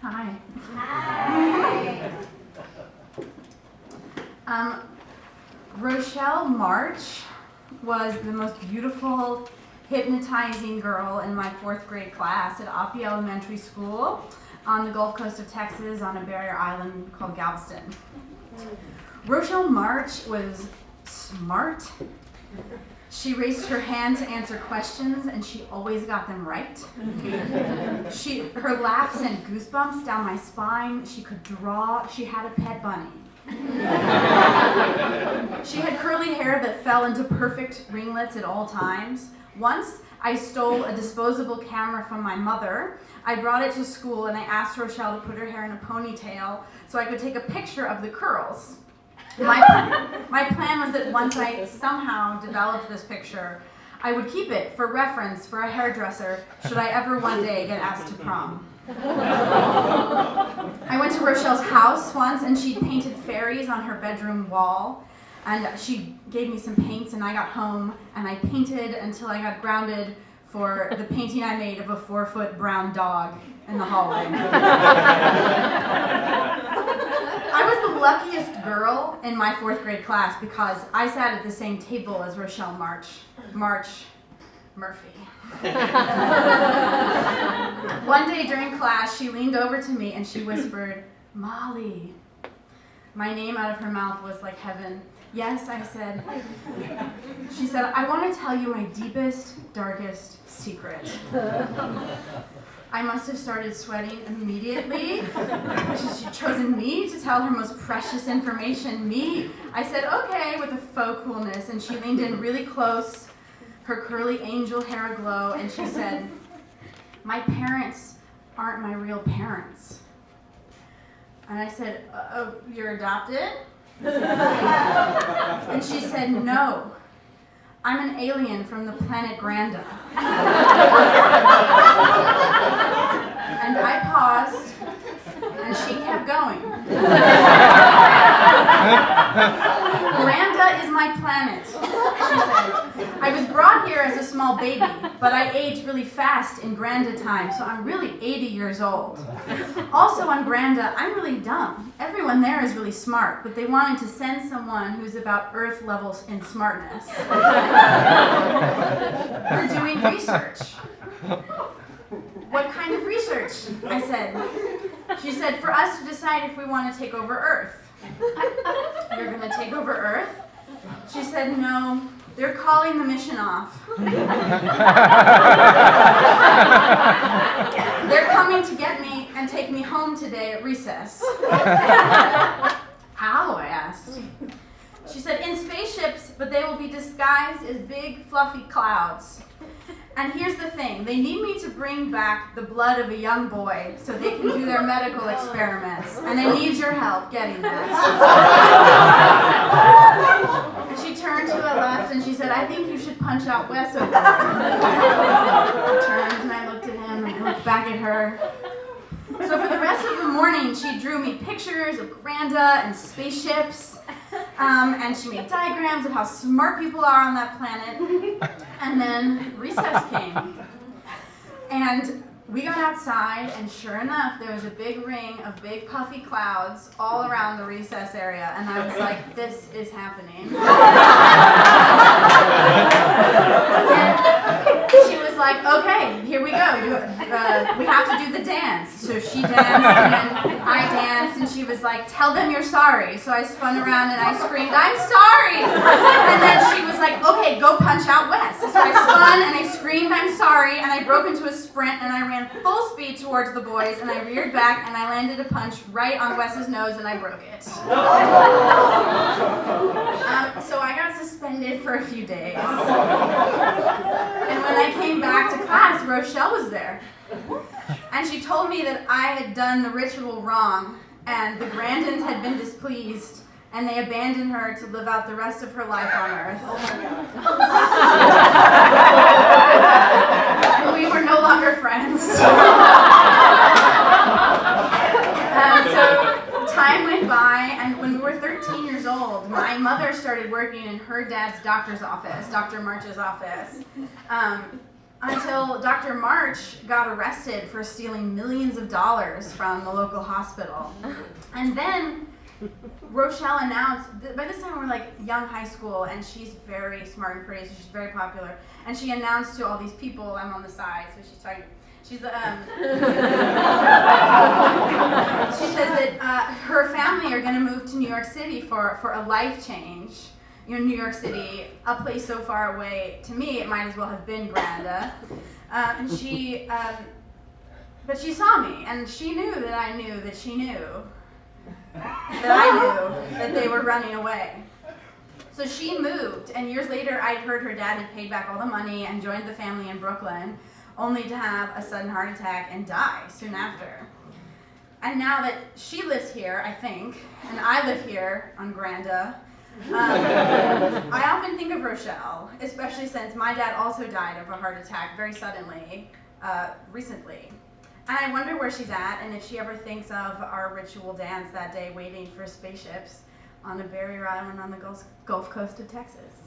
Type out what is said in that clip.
Hi. Hi. Rochelle March was the most beautiful, hypnotizing girl in my 4th grade class at Oppie Elementary School on the Gulf Coast of Texas on a barrier island called Galveston. Rochelle March was smart. She raised her hand to answer questions, and she always got them right. Her laugh sent goosebumps down my spine. She could draw. She had a pet bunny. She had curly hair that fell into perfect ringlets at all times. Once, I stole a disposable camera from my mother. I brought it to school, and I asked Rochelle to put her hair in a ponytail so I could take a picture of the curls. My plan was that once I somehow developed this picture, I would keep it for reference for a hairdresser should I ever one day get asked to prom. I went to Rochelle's house once, and she painted fairies on her bedroom wall. And she gave me some paints, and I got home, and I painted until I got grounded for the painting I made of a 4-foot brown dog in the hallway. I was the luckiest girl in my 4th grade class because I sat at the same table as Rochelle Murphy. One day during class, she leaned over to me and she whispered, "Molly." My name out of her mouth was like heaven. "Yes," I said. She said, "I want to tell you my deepest, darkest secret." I must have started sweating immediately. She'd chosen me to tell her most precious information, me. I said, "Okay," with a faux coolness, and she leaned in really close, her curly angel hair aglow, and she said, "My parents aren't my real parents." And I said, "Oh, you're adopted?" And she said, "No, I'm an alien from the planet Granda." And I paused, and she kept going. "Granda is my planet," she said. "I was brought here as a small baby, but I aged really fast in Granda time, so I'm really 80 years old. Also on Granda, I'm really dumb. Everyone there is really smart, but they wanted to send someone who's about Earth levels in smartness. We're doing research." "What kind of research?" I said. She said, "For us to decide if we want to take over Earth." "You're going to take over Earth?" She said, "No, they're calling the mission off. They're coming to get me and take me home today at recess." "How?" I asked. She said, "In spaceships, but they will be disguised as big, fluffy clouds. And here's the thing, they need me to bring back the blood of a young boy so they can do their medical experiments, and I need your help getting that." And she turned to the left and she said, "I think you should punch out Wes over there." I turned and I looked at him and I looked back at her. So for the rest of the morning, she drew me pictures of Granda and spaceships, and she made diagrams of how smart people are on that planet. And then recess came. And we got outside, and sure enough, there was a big ring of big puffy clouds all around the recess area. And I was like, this is happening. And she was like, "Okay, here we go. We have to do the dance." So she danced, and then I danced, and she was like, "Tell them you're sorry." So I spun around and I screamed, "I'm sorry!" And then she was like, "Okay, go punch out Wes." So I spun and I screamed, "I'm sorry," and I broke into a sprint and I ran full speed towards the boys, and I reared back and I landed a punch right on Wes's nose and I broke it. So I got suspended for a few days. And when I came back to class, Rochelle was there. And she told me that I had done the ritual wrong, and the Grandins had been displeased, and they abandoned her to live out the rest of her life on Earth. And we were no longer friends. So time went by, and when we were 13 years old, my mother started working in her dad's doctor's office, Dr. March's office. until Dr. March got arrested for stealing millions of dollars from the local hospital. And then Rochelle announced, by this time we're like young high school, and she's very smart and pretty, so she's very popular. And she announced to all these people, I'm on the side, so she's talking. She says that her family are going to move to New York City for a life change. You know, New York City, a place so far away, to me, it might as well have been Granda. But she saw me, and she knew that I knew that she knew that I knew that they were running away. So she moved, and years later, I'd heard her dad had paid back all the money and joined the family in Brooklyn, only to have a sudden heart attack and die soon after. And now that she lives here, I think, and I live here on Granda, I often think of Rochelle, especially since my dad also died of a heart attack very suddenly, recently. And I wonder where she's at and if she ever thinks of our ritual dance that day waiting for spaceships on a barrier island on the Gulf Coast of Texas.